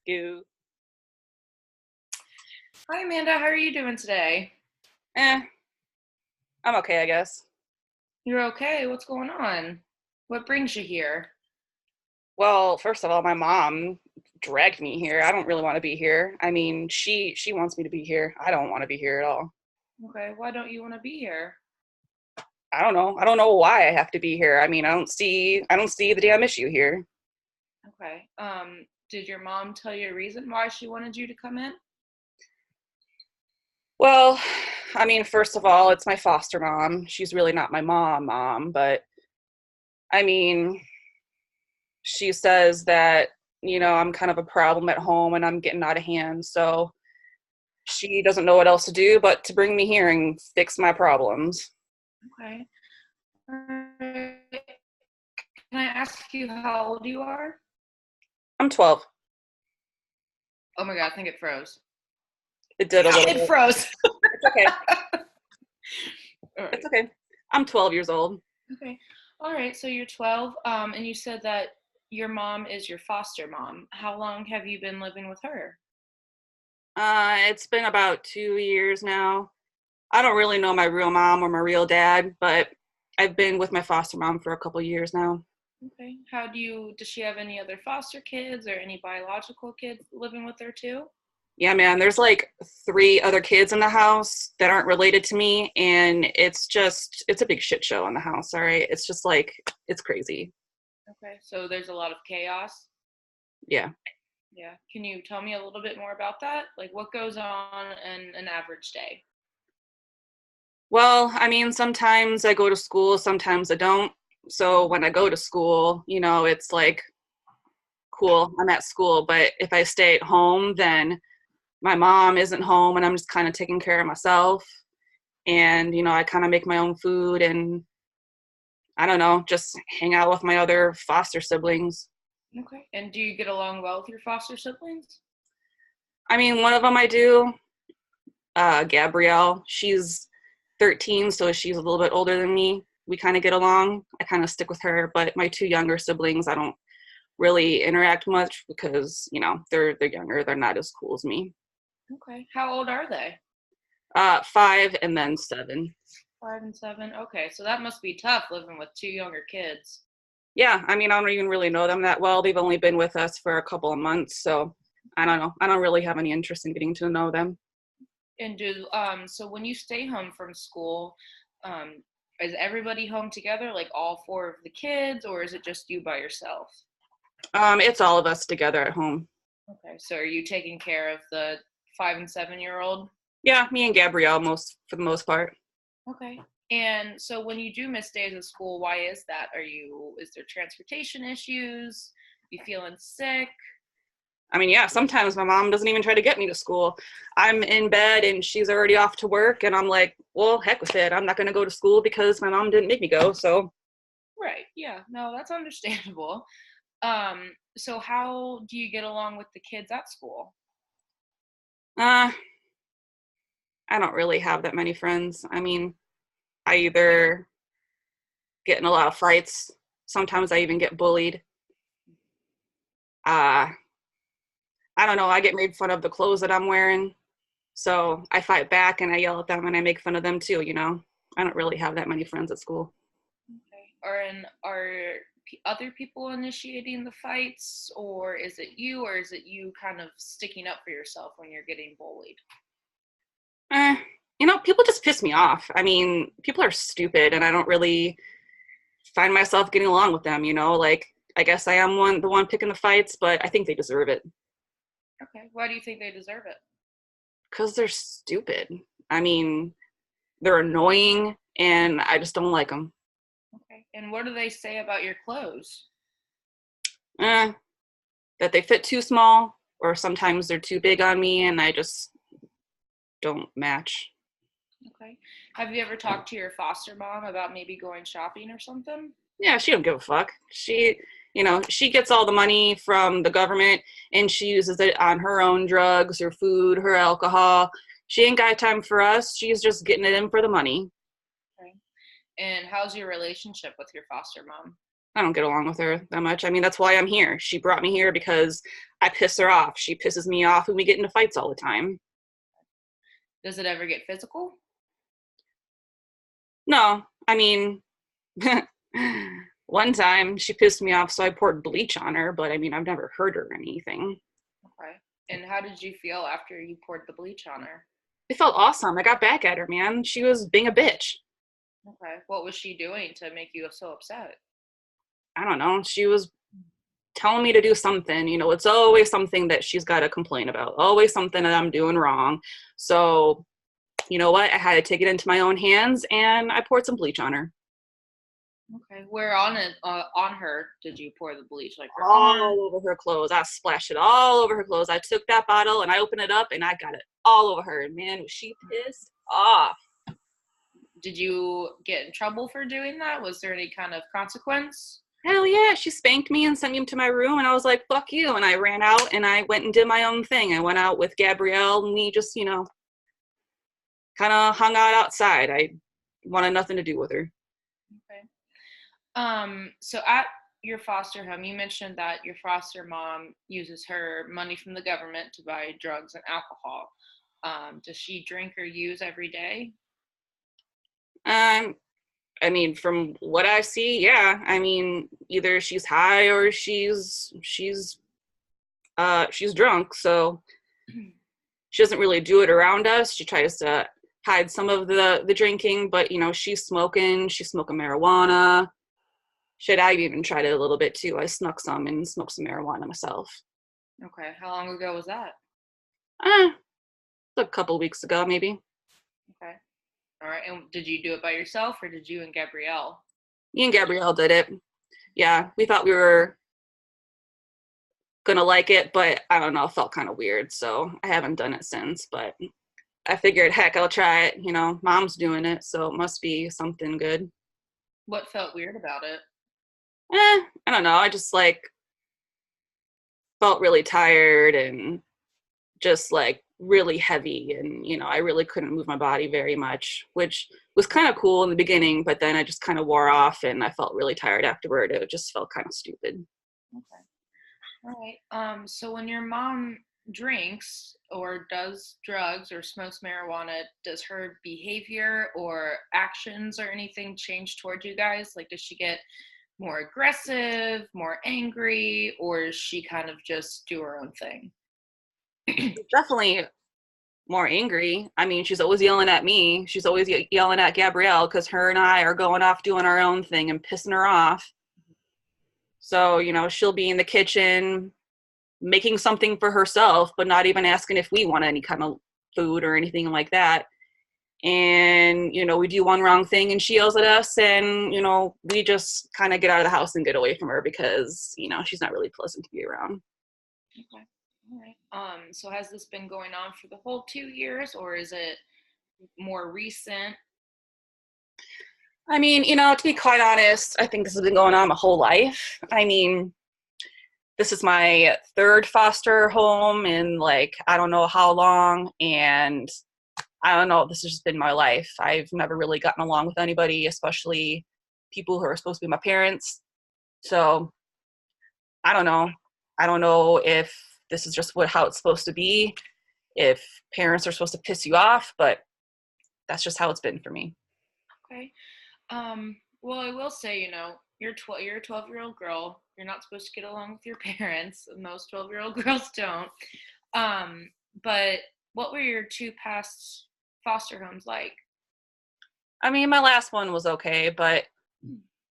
You. Hi, Amanda. How are you doing today? Eh, I'm okay, I guess. You're okay? What's going on? What brings you here? Well, first of all, my mom dragged me here. I don't really want to be here. I mean, she wants me to be here. I don't want to be here at all. Okay, why don't you want to be here? I don't know. I don't know why I have to be here. I mean, I don't see the damn issue here. Okay. Did your mom tell you a reason why she wanted you to come in? Well, I mean, first of all, it's my foster mom. She's really not my mom, but I mean, she says that, I'm kind of a problem at home and I'm getting out of hand. So she doesn't know what else to do but to bring me here and fix my problems. Okay. Alright. Can I ask you how old you are? I'm 12. Oh my God, I think it froze. It did a little It bit. froze. It's okay. All It's right. okay. I'm 12 years old. Okay. All right. So you're 12, and you said that your mom is your foster mom. How long have you been living with her? It's been about 2 years now. I don't really know my real mom or my real dad, but I've been with my foster mom for a couple years now. Okay. Does she have any other foster kids or any biological kids living with her too? Yeah, man, there's like three other kids in the house that aren't related to me, and it's a big shit show in the house, all right? It's just like, it's crazy. Okay. So there's a lot of chaos. Yeah. Yeah. Can you tell me a little bit more about that? Like what goes on in an average day? Well, I mean, sometimes I go to school, sometimes I don't. So when I go to school, it's like, cool, I'm at school. But if I stay at home, then my mom isn't home and I'm just kind of taking care of myself. And, I kind of make my own food and I don't know, just hang out with my other foster siblings. Okay. And do you get along well with your foster siblings? I mean, one of them I do, Gabrielle, she's 13, so she's a little bit older than me. We kind of get along. I kind of stick with her, but my two younger siblings, I don't really interact much because, they're younger. They're not as cool as me. Okay. How old are they? 5 and then 7. 5 and 7. Okay. So that must be tough living with two younger kids. Yeah, I mean, I don't even really know them that well. They've only been with us for a couple of months, so I don't know. I don't really have any interest in getting to know them. And so when you stay home from school, um, is everybody home together, like all four of the kids, or is it just you by yourself? It's all of us together at home. Okay, so are you taking care of the 5 and 7-year-old? Yeah, me and Gabrielle most for the most part. Okay. And so when you do miss days of school, why is that? Is there transportation issues? You feeling sick? I mean, yeah, sometimes my mom doesn't even try to get me to school. I'm in bed and she's already off to work, and I'm like, well, heck with it. I'm not going to go to school because my mom didn't make me go. So, Right. Yeah. No, that's understandable. So how do you get along with the kids at school? uh, I don't really have that many friends. I mean, I either get in a lot of fights, sometimes I even get bullied. Uh, I don't know. I get made fun of the clothes that I'm wearing. So I fight back and I yell at them and I make fun of them too. I don't really have that many friends at school. Okay. Are other people initiating the fights, or is it you kind of sticking up for yourself when you're getting bullied? Eh, people just piss me off. I mean, people are stupid and I don't really find myself getting along with them. Like, I guess I am the one picking the fights, but I think they deserve it Okay. Why do you think they deserve it? because they're stupid. I mean, they're annoying and I just don't like them. Okay. And what do they say about your clothes? Eh, that they fit too small or sometimes they're too big on me and I just don't match. Okay. Have you ever talked to your foster mom about maybe going shopping or something? Yeah, she don't give a fuck. She gets all the money from the government and she uses it on her own drugs, her food, her alcohol. She ain't got time for us. She's just getting it in for the money. Okay. And how's your relationship with your foster mom? I don't get along with her that much. I mean, that's why I'm here. She brought me here because I piss her off. She pisses me off and we get into fights all the time. Does it ever get physical? No, I mean, one time she pissed me off, so I poured bleach on her, but I mean, I've never hurt her or anything. Okay. And how did you feel after you poured the bleach on her? It felt awesome. I got back at her, man. She was being a bitch. Okay. What was she doing to make you so upset? I don't know. She was telling me to do something. You know, it's always something that she's got to complain about, always something that I'm doing wrong. So, you know what? I had to take it into my own hands and I poured some bleach on her. Okay. Where on it on her did you pour the bleach? Like her arm? All over her clothes. I splashed it all over her clothes. I took that bottle and I opened it up and I got it all over her. And man, was she pissed off. Did you get in trouble for doing that? Was there any kind of consequence? Hell yeah, she spanked me and sent me to my room, and I was like, fuck you. And I ran out and I went and did my own thing. I went out with Gabrielle and we just, kind of hung out outside. I wanted nothing to do with her. Okay. So at your foster home, you mentioned that your foster mom uses her money from the government to buy drugs and alcohol. Does she drink or use every day? Um, I mean, from what I see, yeah. I mean, either she's high or she's drunk. So she doesn't really do it around us. She tries to hide some of the drinking, but she's smoking marijuana. Shit, I even tried it a little bit too. I snuck some and smoked some marijuana myself. Okay. How long ago was that? Uh, a couple weeks ago, maybe. Okay. All right. And did you do it by yourself or did you and Gabrielle? Me and Gabrielle did it. Yeah, we thought we were gonna like it, but I don't know, it felt kind of weird, so I haven't done it since. But I figured, heck, I'll try it. Mom's doing it, so it must be something good. What felt weird about it? I don't know. I just like felt really tired and just like really heavy, and I really couldn't move my body very much, which was kind of cool in the beginning, but then I just kind of wore off and I felt really tired afterward. It just felt kind of stupid. Okay. All right. So when your mom drinks or does drugs or smokes marijuana, does her behavior or actions or anything change toward you guys? Like, does she get more aggressive, more angry, or does she kind of just do her own thing? Definitely more angry. I mean, she's always yelling at me. She's always yelling at Gabrielle because her and I are going off doing our own thing and pissing her off. So, she'll be in the kitchen making something for herself, but not even asking if we want any kind of food or anything like that. And, we do one wrong thing and she yells at us, and, we just kind of get out of the house and get away from her because, she's not really pleasant to be around. Okay. All right. So has this been going on for the whole 2 years, or is it more recent? I mean, to be quite honest, I think this has been going on my whole life. I mean, this is my third foster home in like, I don't know how long. And I don't know, this has just been my life. I've never really gotten along with anybody, especially people who are supposed to be my parents. So I don't know. I don't know if this is just how it's supposed to be, if parents are supposed to piss you off, but that's just how it's been for me. Okay. Well, I will say, you're a 12-year-old girl. You're not supposed to get along with your parents. Most 12-year-old girls don't. Um, but what were your two past foster homes like? I mean, my last one was okay, but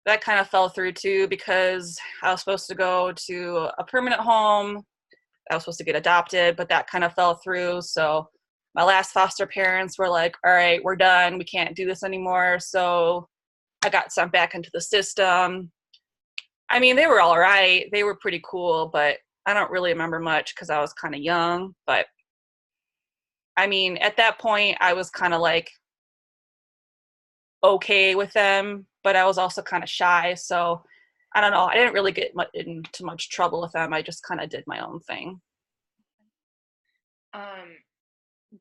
that kind of fell through too because I was supposed to go to a permanent home. I was supposed to get adopted, but that kind of fell through. So my last foster parents were like, all right, we're done. We can't do this anymore. So I got sent back into the system. I mean, they were all right. They were pretty cool, but I don't really remember much because I was kind of young. But I mean, at that point, I was kind of like okay with them, but I was also kind of shy. So I don't know. I didn't really get into much trouble with them. I just kind of did my own thing. Um,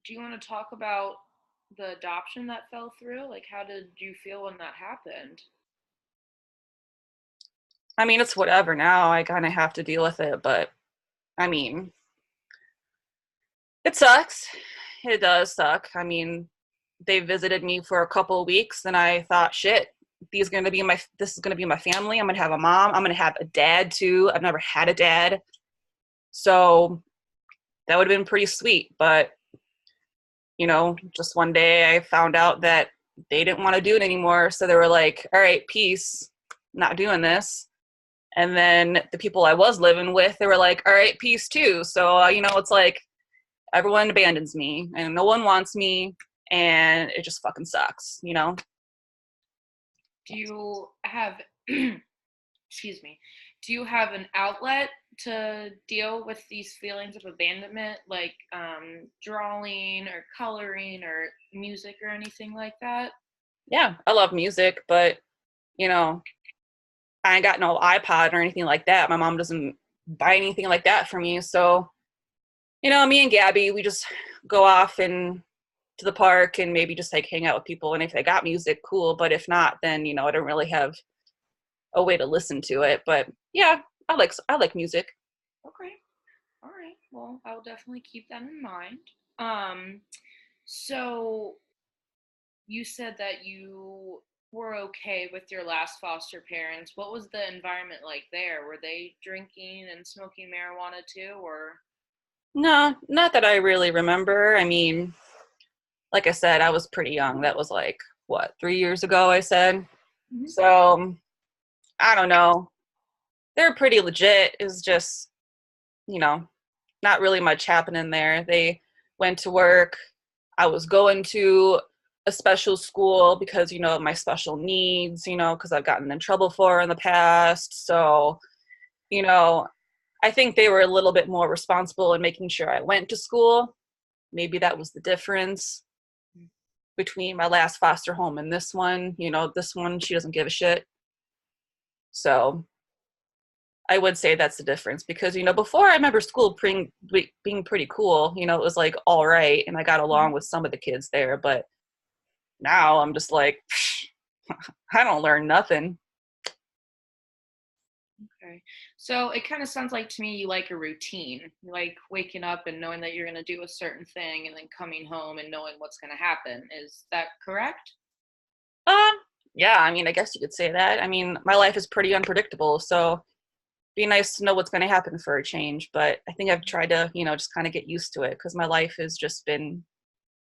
do you want to talk about the adoption that fell through? Like, how did you feel when that happened? I mean, it's whatever now. I kind of have to deal with it, but I mean, it sucks. It does suck. I mean, they visited me for a couple of weeks and I thought, shit, this is gonna be my family. I'm gonna have a mom. I'm gonna have a dad too. I've never had a dad. So that would have been pretty sweet. But, just one day I found out that they didn't want to do it anymore. So they were like, all right, peace, not doing this. And then the people I was living with, they were like, all right, peace too. So, it's like everyone abandons me and no one wants me and it just fucking sucks. Do you have, excuse me, do you have an outlet to deal with these feelings of abandonment, like drawing or coloring or music or anything like that? Yeah, I love music, but, you know, I ain't got no iPod or anything like that. My mom doesn't buy anything like that for me. So, me and Gabby, we just go off and to the park and maybe just like hang out with people. And if they got music, cool. But if not, then, I don't really have a way to listen to it. But yeah, I like music. Okay. All right. Well, I'll definitely keep that in mind. Um, so you said that you were okay with your last foster parents. What was the environment like there? Were they drinking and smoking marijuana too, or? No, not that I really remember. I mean, like I said, I was pretty young. That was like, what, 3 years ago, I said. Mhm. So I don't know. They're pretty legit. It's just, you know, not really much happening there. They went to work. I was going to a special school because, of my special needs, because I've gotten in trouble for in the past. So, you know, I think they were a little bit more responsible in making sure I went to school. Maybe that was the difference between my last foster home and this one. This one, she doesn't give a shit. So I would say that's the difference because, before I remember school being pretty cool. It was like all right. And I got along with some of the kids there. But now I'm just like, I don't learn nothing. Okay. So it kind of sounds like to me you like a routine. You like waking up and knowing that you're going to do a certain thing and then coming home and knowing what's going to happen. Is that correct? Um, yeah, I mean, I guess you could say that. I mean, my life is pretty unpredictable. So be nice to know what's going to happen for a change. But I think I've tried to, just kind of get used to it because my life has just been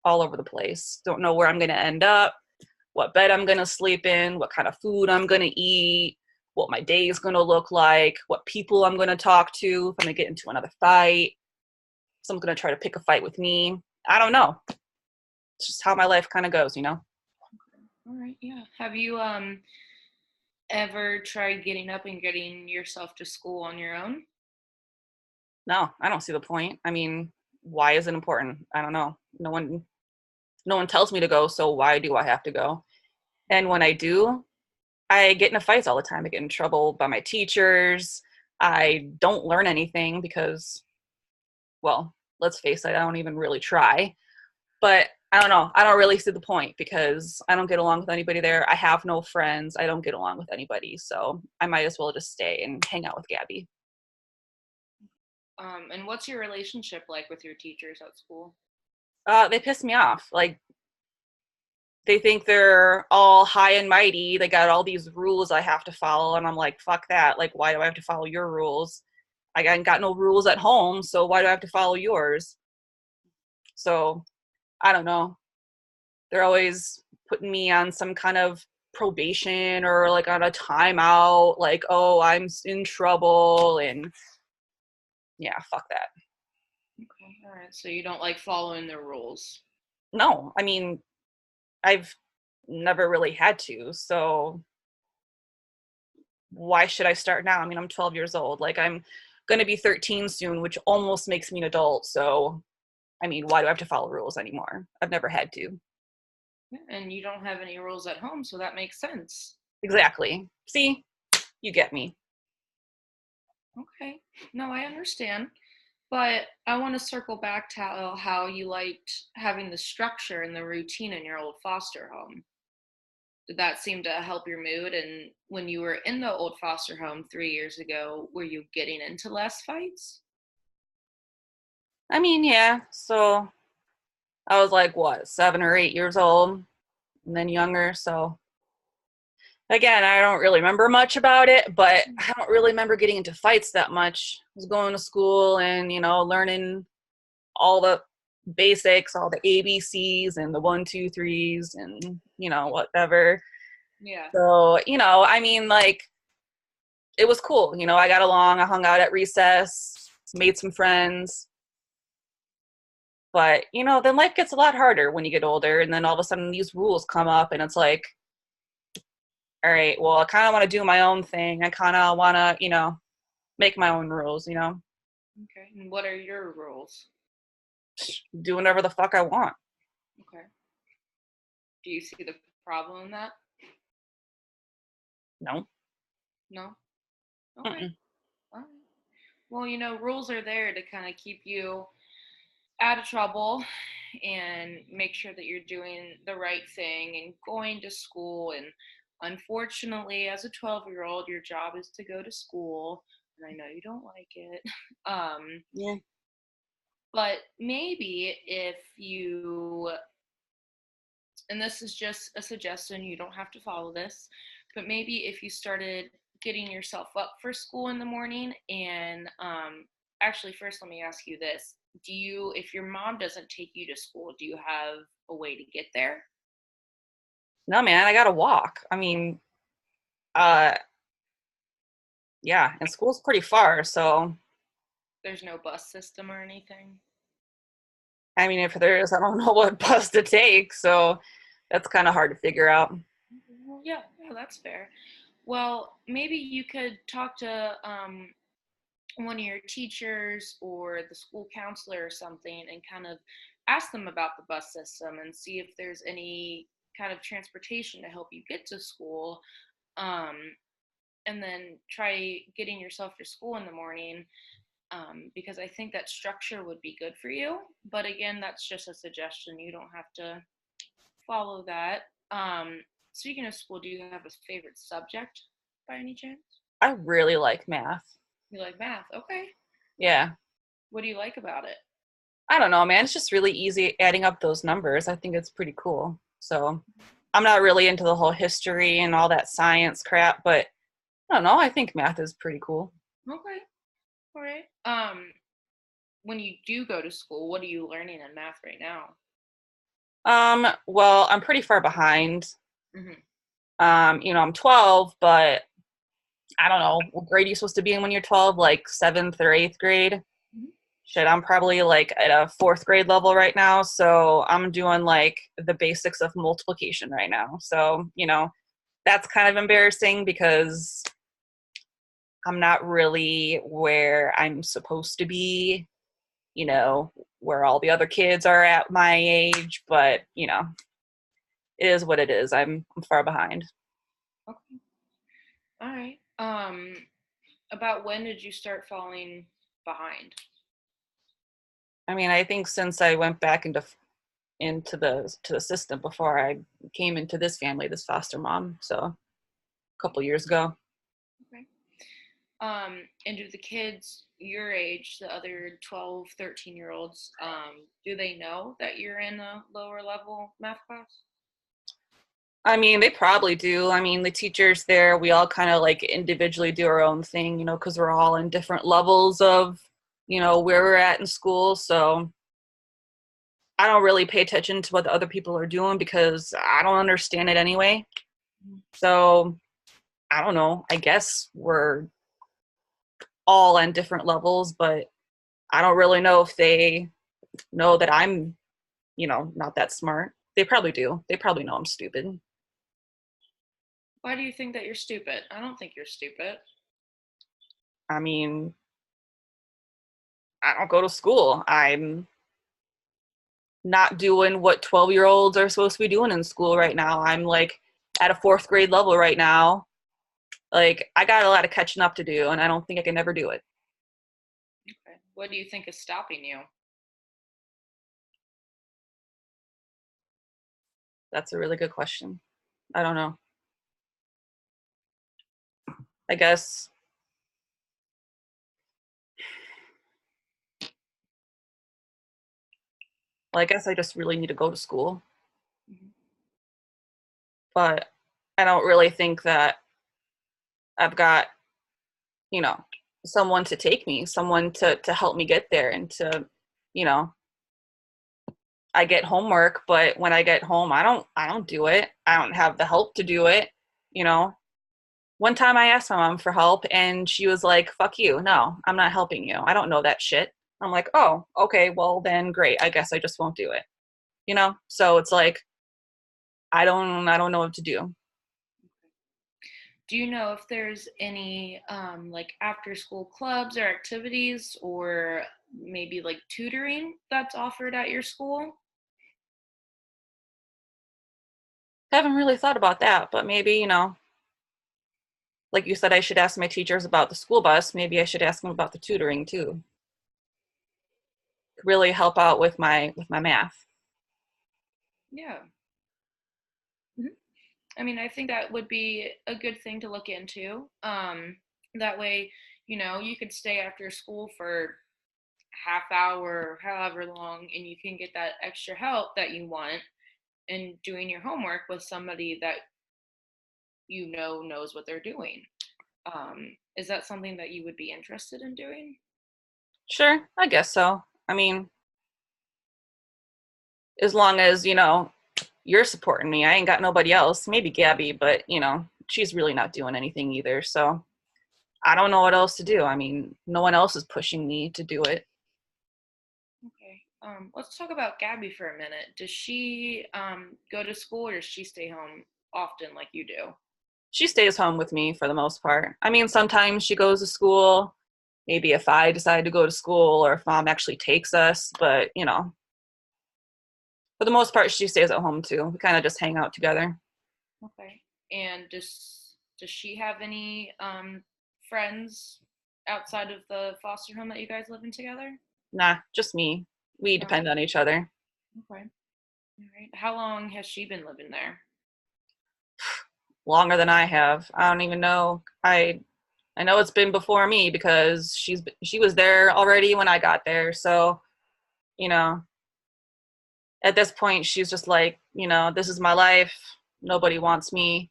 all over the place. Don't know where I'm going to end up, what bed I'm going to sleep in, what kind of food I'm going to eat, what my day is going to look like, what people I'm going to talk to, if I'm going to get into another fight, someone's going to try to pick a fight with me. I don't know. It's just how my life kind of goes. All right. Yeah. Have you ever tried getting up and getting yourself to school on your own? No, I don't see the point. I mean, why is it important? I don't know. No one tells me to go, so why do I have to go? And when I do, I get into fights all the time. I get in trouble by my teachers. I don't learn anything because, well, let's face it, I don't even really try. But I don't know. I don't really see the point because I don't get along with anybody there. I have no friends. I don't get along with anybody. So I might as well just stay and hang out with Gabby. And what's your relationship like with your teachers at school? They piss me off. Like, they think they're all high and mighty. They got all these rules I have to follow. And I'm like, fuck that. Like, why do I have to follow your rules? I ain't got no rules at home. So why do I have to follow yours? So I don't know. They're always putting me on some kind of probation or like on a timeout. Like, oh, I'm in trouble. And yeah, fuck that. Okay. All right. So you don't like following the rules. No, I mean, I've never really had to. So why should I start now? I mean, I'm 12 years old. Like, I'm going to be 13 soon, which almost makes me an adult. So, I mean, why do I have to follow rules anymore? I've never had to. Yeah, and you don't have any rules at home, so that makes sense. Exactly. See, you get me. Okay. No, I understand. But I want to circle back to how you liked having the structure and the routine in your old foster home. Did that seem to help your mood? And when you were in the old foster home 3 years ago, were you getting into less fights? I mean, yeah. So I was like, what, 7 or 8 years old, and then younger. So again, I don't really remember much about it, but I don't really remember getting into fights that much. I was going to school and, learning all the basics, all the ABCs and the one, two, threes and, whatever. Yeah. So, I mean, like, it was cool. I got along, I hung out at recess, made some friends. But, then life gets a lot harder when you get older. And then all of a sudden these rules come up and it's like, all right, well, I kind of want to do my own thing. I kind of want to, make my own rules. Okay. And what are your rules? Do whatever the fuck I want. Okay. Do you see the problem in that? No. No? Okay. Mm-mm. All right. Well, rules are there to kind of keep you out of trouble and make sure that you're doing the right thing and going to school. And unfortunately, as a 12-year-old, your job is to go to school. And I know you don't like it. Um, Yeah. but maybe if you, and this is just a suggestion, you don't have to follow this, but maybe if you started getting yourself up for school in the morning and actually, first, let me ask you this. If your mom doesn't take you to school, do you have a way to get there? No, man, I gotta walk. I mean, uh, yeah, and school's pretty far, so There's no bus system or anything? I mean, if there is, I don't know what bus to take, so that's kind of hard to figure out. Well, yeah, yeah, that's fair. Well, maybe you could talk to one of your teachers or the school counselor or something and kind of ask them about the bus system and see if there's any kind of transportation to help you get to school. Um, and then try getting yourself to school in the morning, because I think that structure would be good for you. But again, that's just a suggestion. You don't have to follow that. Speaking of school, do you have a favorite subject by any chance? I really like math. You like math? Okay. Yeah. What do you like about it? I don't know, man. It's just really easy adding up those numbers. I think it's pretty cool. So I'm not really into the whole history and all that science crap, but I don't know. I think math is pretty cool. Okay. All right. When you do go to school, what are you learning in math right now? Well, I'm pretty far behind. Mm-hmm. I'm 12, but I don't know what grade are you supposed to be in when you're 12, like seventh or eighth grade. Mm-hmm. Shit, I'm probably like at a fourth grade level right now. So I'm doing like the basics of multiplication right now. So, that's kind of embarrassing because I'm not really where I'm supposed to be, where all the other kids are at my age, but, it is what it is. I'm far behind. Okay. All right. About when did you start falling behind? I mean, I think since I went back into the system before I came into this family, this foster mom, so a couple years ago. Okay. And do the kids your age, the other 12, 13 year olds, do they know that you're in a lower level math class? I mean, they probably do. I mean, the teachers there, we all kind of like individually do our own thing, because we're all in different levels of, where we're at in school. So I don't really pay attention to what the other people are doing because I don't understand it anyway. So I don't know. I guess we're all on different levels, but I don't really know if they know that I'm, not that smart. They probably do. They probably know I'm stupid. Why do you think that you're stupid? I don't think you're stupid. I mean, I don't go to school. I'm not doing what 12-year-olds are supposed to be doing in school right now. I'm like at a fourth grade level right now. Like, I got a lot of catching up to do, and I don't think I can ever do it. Okay. What do you think is stopping you? That's a really good question. I don't know. I guess, well, I guess I just really need to go to school, Mhm. but I don't really think that I've got, you know, someone to take me, someone to help me get there and to, you know, I get homework, but when I get home, I don't do it. I don't have the help to do it, you know. One time I asked my mom for help and she was like, "Fuck you. No, I'm not helping you. I don't know that shit." I'm like, "Oh, okay, well then great. I guess I just won't do it." You know? So it's like I don't know what to do. Do you know if there's any like after school clubs or activities or maybe like tutoring that's offered at your school? Haven't really thought about that, but maybe, like you said, I should ask my teachers about the school bus. Maybe I should ask them about the tutoring too. Could really help out with my math. Yeah. Mhm. I mean, I think that would be a good thing to look into. That way, you could stay after school for half hour, however long, and you can get that extra help that you want in doing your homework with somebody that knows what they're doing. Is that something that you would be interested in doing? Sure, I guess so. I mean, as long as, you're supporting me. I ain't got nobody else. Maybe Gabby, but, she's really not doing anything either. So I don't know what else to do. I mean, no one else is pushing me to do it. Okay. Let's talk about Gabby for a minute. Does she go to school or does she stay home often like you do? She stays home with me for the most part. I mean, sometimes she goes to school, maybe if I decide to go to school or if mom actually takes us, but, for the most part, she stays at home too. We kind of just hang out together. Okay. And does she have any friends outside of the foster home that you guys live in together? Nah, just me. We No. depend on each other. Okay. All right. How long has she been living there? Longer than I have. I don't even know. I know it's been before me because she was there already when I got there. So, you know, at this point she's just like, this is my life. Nobody wants me,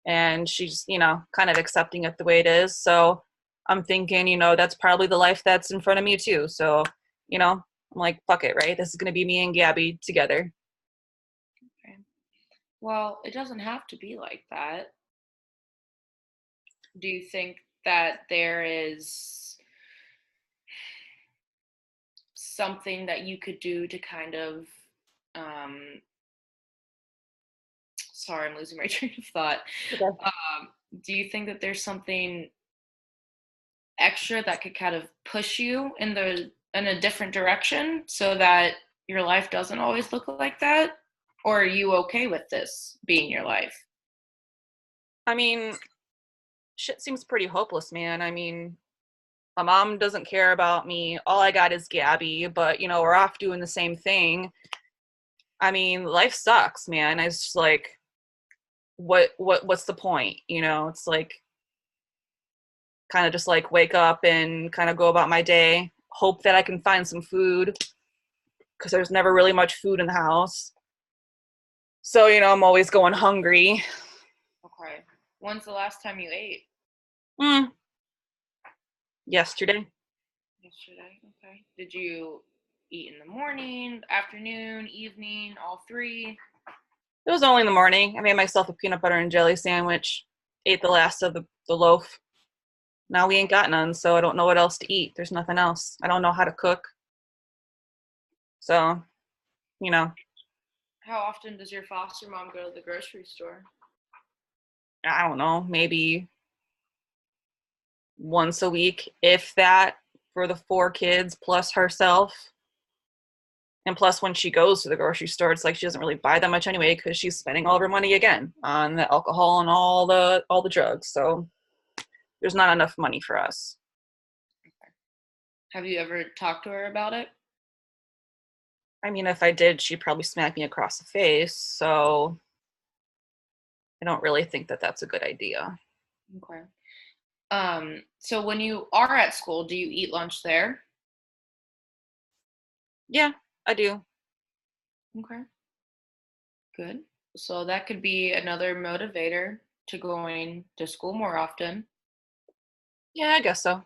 and she's, kind of accepting it the way it is. So, I'm thinking, that's probably the life that's in front of me too. So, I'm like, fuck it, right? This is going to be me and Gabby together. Okay. Well, it doesn't have to be like that. Do you think that there is something that you could do to kind of um sorry, I'm losing my train of thought. Okay. um do you think that there's something extra that could kind of push you in a different direction so that your life doesn't always look like that, or are you okay with this being your life? I mean, shit seems pretty hopeless, man. I mean, my mom doesn't care about me. All I got is Gabby, but we're off doing the same thing. I mean, life sucks, man. It's just like, what's the point? It's like kind of just like wake up and kind of go about my day, hope that I can find some food because there's never really much food in the house. So, I'm always going hungry. Okay. When's the last time you ate? Mm, yesterday. Yesterday. Okay. Did you eat in the morning, afternoon, evening, all three? It was only in the morning. I made myself a peanut butter and jelly sandwich, ate the last of the loaf. Now we ain't got none, so I don't know what else to eat. There's nothing else. I don't know how to cook. So, you know, How often does your foster mom go to the grocery store? I don't know, maybe once a week, if that, for the four kids plus herself. And plus, when she goes to the grocery store, it's like she doesn't really buy that much anyway because she's spending all of her money again on the alcohol and all the drugs. So there's not enough money for us. Have you ever talked to her about it? I mean, if I did, she'd probably smack me across the face. So I don't really think that that's a good idea. Okay. So when you are at school, do you eat lunch there? Yeah, I do. Okay, good. So that could be another motivator to going to school more often. Yeah, I guess so.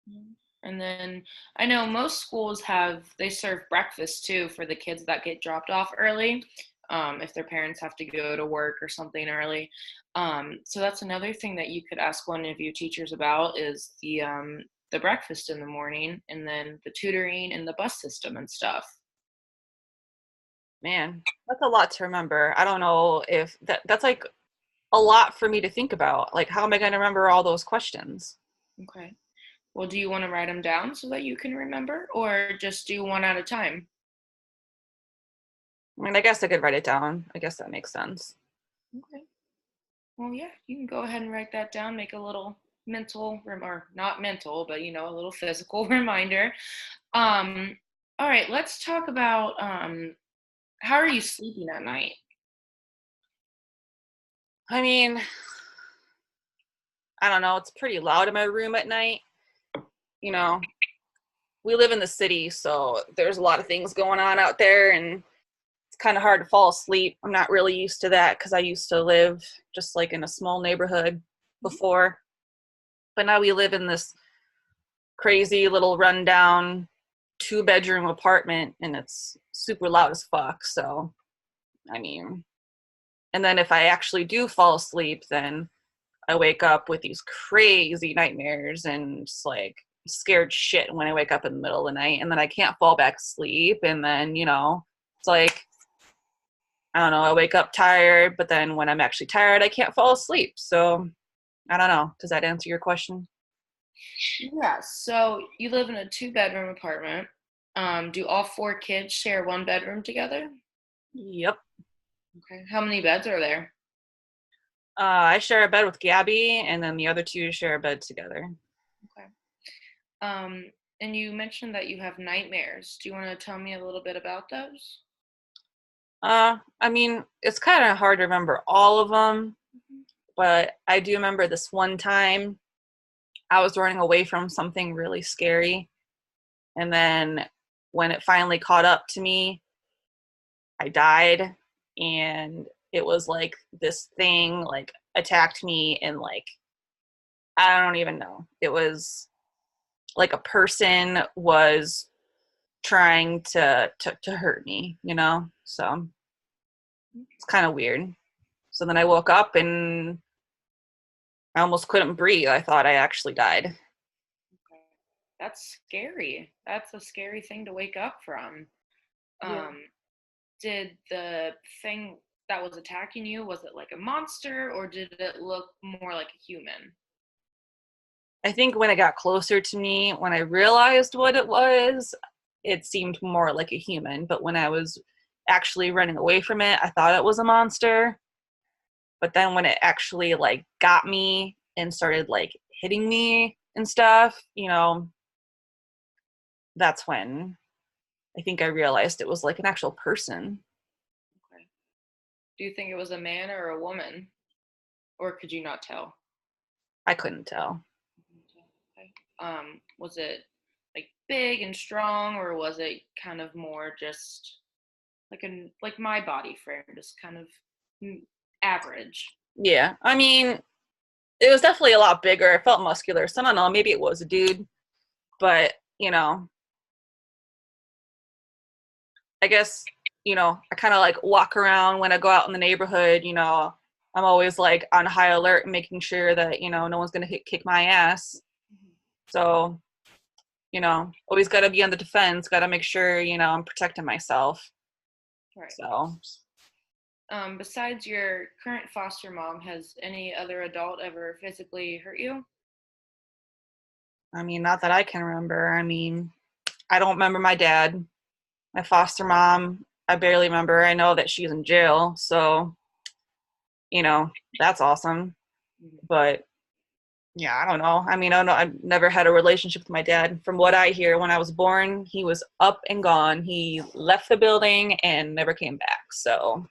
Mhm. And then I know most schools have, they serve breakfast too for the kids that get dropped off early, if their parents have to go to work or something early. So that's another thing that you could ask one of your teachers about is the breakfast in the morning and then the tutoring and the bus system and stuff. Man, that's a lot to remember. I don't know if that's like a lot for me to think about. Like, how am I going to remember all those questions? Okay. Well, do you want to write them down so that you can remember or just do one at a time? I mean, I guess I could write it down. I guess that makes sense. Okay. Well, yeah, you can go ahead and write that down, make a little or not mental, but a little physical reminder. Um, all right, let's talk about how are you sleeping at night? I mean, I don't know. It's pretty loud in my room at night. You know, we live in the city, so there's a lot of things going on out there, and it's kind of hard to fall asleep. I'm not really used to that because I used to live just like in a small neighborhood before. But now we live in this crazy little rundown 2-bedroom apartment and it's super loud as fuck. So, I mean, and then if I actually do fall asleep, then I wake up with these crazy nightmares and just like scared shit when I wake up in the middle of the night and then I can't fall back asleep. And then, it's like, I don't know, I wake up tired, but then when I'm actually tired, I can't fall asleep. So I don't know. Does that answer your question? Yeah, so you live in a two-bedroom apartment. Do all four kids share one bedroom together? Yep. Okay. How many beds are there? I share a bed with Gabby, and then the other two share a bed together. Okay. Um, and you mentioned that you have nightmares. Do you want to tell me a little bit about those? I mean, it's kind of hard to remember all of them, Mhm. but I do remember this one time I was running away from something really scary, and then when it finally caught up to me, I died, and it was like this thing like attacked me, and like I don't even know. It was like a person was trying to hurt me, So it's kind of weird. So then I woke up and I almost couldn't breathe. I thought I actually died. Okay. That's scary. That's a scary thing to wake up from. Yeah. Um, did the thing that was attacking you, was it like a monster or did it look more like a human? I think when it got closer to me, when I realized what it seemed more like a human. But when I was actually running away from it, I thought it was a monster. But then when it actually like got me and started like hitting me and stuff, that's when I think I realized it was like an actual person. Okay. Do you think it was a man or a woman? Or could you not tell? I couldn't tell. Okay. Was it like big and strong, or was it kind of more just like my body frame, just kind of mm, average? Yeah. I mean, it was definitely a lot bigger. It felt muscular. So I don't know, maybe it was a dude, but I guess, I kind of like walk around when I go out in the neighborhood, I'm always like on high alert and making sure that, no one's going to kick my ass. Mhm. So, always got to be on the defense, got to make sure, I'm protecting myself. Right. So, Besides your current foster mom, has any other adult ever physically hurt you? I mean, not that I can remember. I mean, I don't remember my dad, my foster mom. I barely remember. I know that she's in jail. So, that's awesome. Mhm. But yeah, I don't know. I mean, I don't know. I've never had a relationship with my dad. From what I hear, when I was born, he was up and gone. He left the building and never came back. So,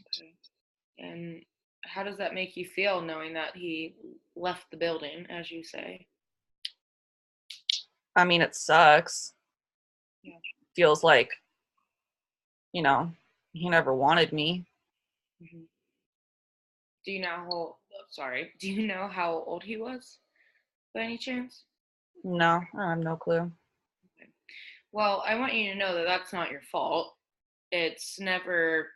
Okay. And how does that make you feel knowing that he left the building, as you say? I mean, it sucks. Yeah. Feels like, you know, he never wanted me. Hmm. Do you know how, sorry, do you know how old he was by any chance? No, I have no clue. Okay. Well, I want you to know that that's not your fault. It's never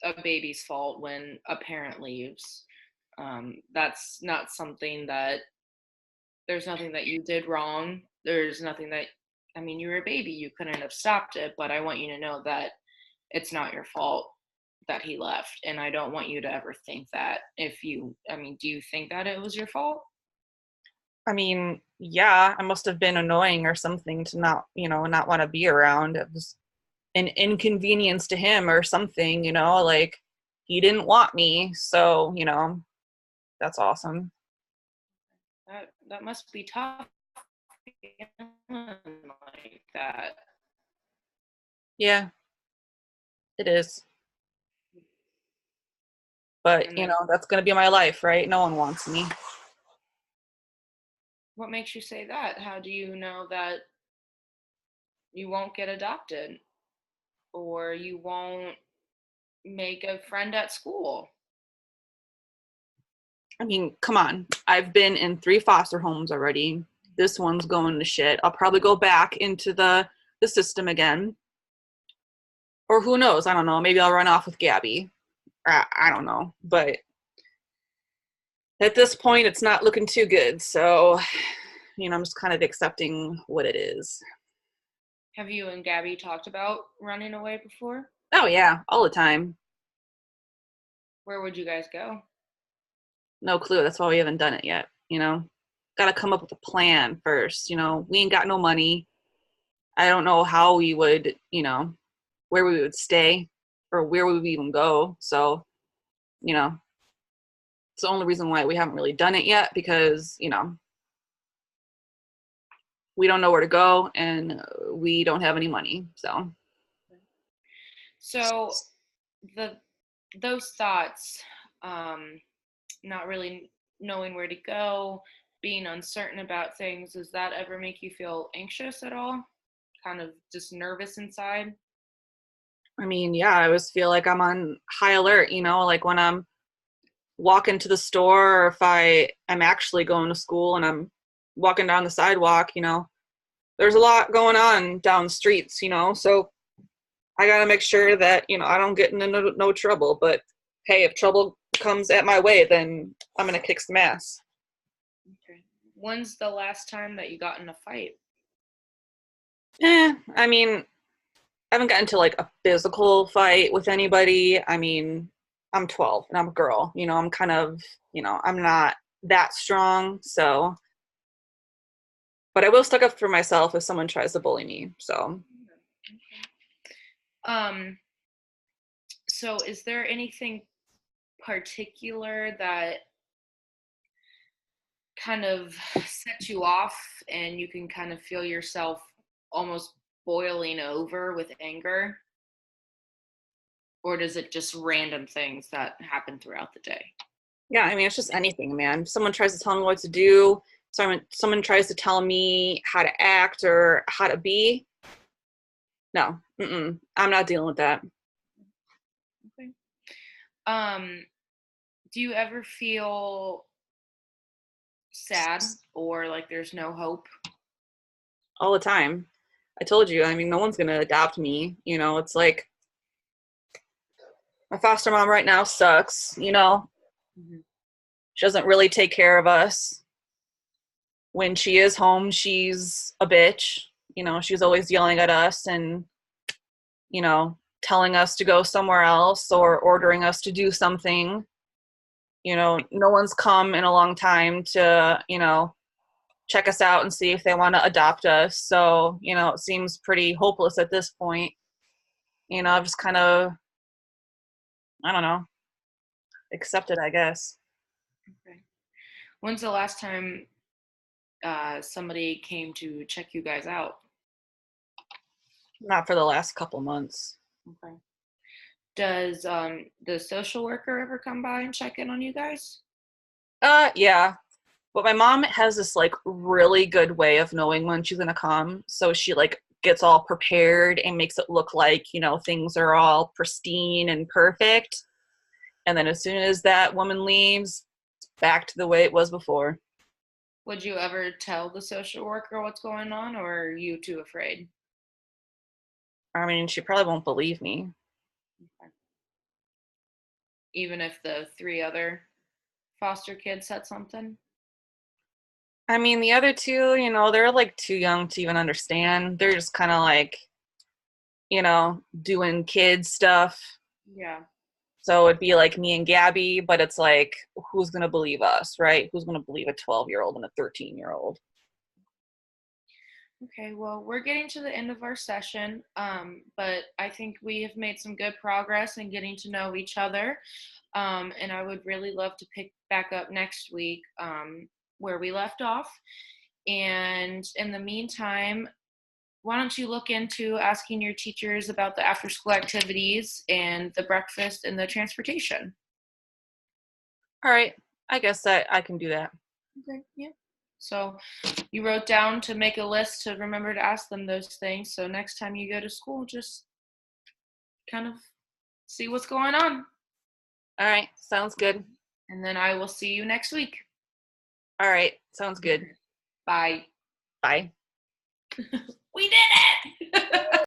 a baby's fault when a parent leaves. That's not something that, there's nothing that you did wrong. There's nothing that, I mean, you were a baby, you couldn't have stopped it, but I want you to know that it's not your fault that he left. And I don't want you to ever think that. If you, I mean, do you think that it was your fault? I mean, yeah, I must have been annoying or something to not, not want to be around. It was an inconvenience to him or something, like he didn't want me. So, that's awesome. That must be tough like that. Yeah, it is. But, And then that's going to be my life, right? No one wants me. what makes you say that? How do you know that you won't get adopted or you won't make a friend at school? I mean, come on. I've been in 3 foster homes already. This one's going to shit. I'll probably go back into the system again. Or who knows? I don't know. Maybe I'll run off with Gabby. I don't know. But at this point, it's not looking too good. So, I'm just kind of accepting what it is. Have you and Gabby talked about running away before? Oh, yeah, all the time. Where would you guys go? No clue. That's why we haven't done it yet. Got to come up with a plan first. We ain't got no money. I don't know how we would, where we would stay or where we would even go. So, you know, it's the only reason why we haven't really done it yet because, we don't know where to go and we don't have any money. So, So the those thoughts, um, not really knowing where to go, being uncertain about things, does that ever make you feel anxious at all? Kind of just nervous inside? I mean, yeah, I always feel like I'm on high alert, like when I'm walking to the store or if I am actually going to school and I'm walking down the sidewalk, there's a lot going on down the streets. So I got to make sure that, I don't get into no trouble. But hey, if trouble comes at my way, then I'm going to kick some ass. Okay. When's the last time that you got in a fight? I mean, I haven't gotten into like a physical fight with anybody. I mean, I'm 12 and I'm a girl. I'm kind of, I'm not that strong. So, but I will stick up for myself if someone tries to bully me. So, Um, so is there anything particular that kind of sets you off and you can kind of feel yourself almost boiling over with anger? Or does it just random things that happen throughout the day? yeah, I mean, it's just anything, man. If someone tries to tell me what to do, someone tries to tell me how to act or how to be, no, I'm not dealing with that. Okay. Um, do you ever feel sad or like there's no hope? All the time. I told you, I mean, no one's gonna adopt me. It's like my foster mom right now sucks. Mm-hmm. She doesn't really take care of us. When she is home, she's a bitch. She's always yelling at us and, telling us to go somewhere else or ordering us to do something. No one's come in a long time to, check us out and see if they want to adopt us. So, it seems pretty hopeless at this point. I've just kind of, I don't know, accepted, I guess. Okay. When's the last time somebody came to check you guys out? Not for the last couple months. Okay. Does the social worker ever come by and check in on you guys? Yeah. But my mom has this like really good way of knowing when she's gonna come. So she like gets all prepared and makes it look like, things are all pristine and perfect. And then as soon as that woman leaves, back to the way it was before. Would you ever tell the social worker what's going on, or are you too afraid? I mean, she probably won't believe me. Even if the three other foster kids said something? I mean, the other two, they're like too young to even understand. They're just kind of like, doing kid stuff. Yeah. So it'd be like me and Gabby, but it's like, who's going to believe us, right? Who's going to believe a 12-year-old and a 13-year-old? Okay, well, we're getting to the end of our session, but I think we have made some good progress in getting to know each other. And I would really love to pick back up next week where we left off. And in the meantime, why don't you look into asking your teachers about the after school activities and the breakfast and the transportation? All right. I guess that I can do that. Okay, yeah. So you wrote down to make a list to remember to ask them those things. So next time you go to school, just kind of see what's going on. All right. Sounds good. And then I will see you next week. All right. Sounds good. Bye. Bye. We did it!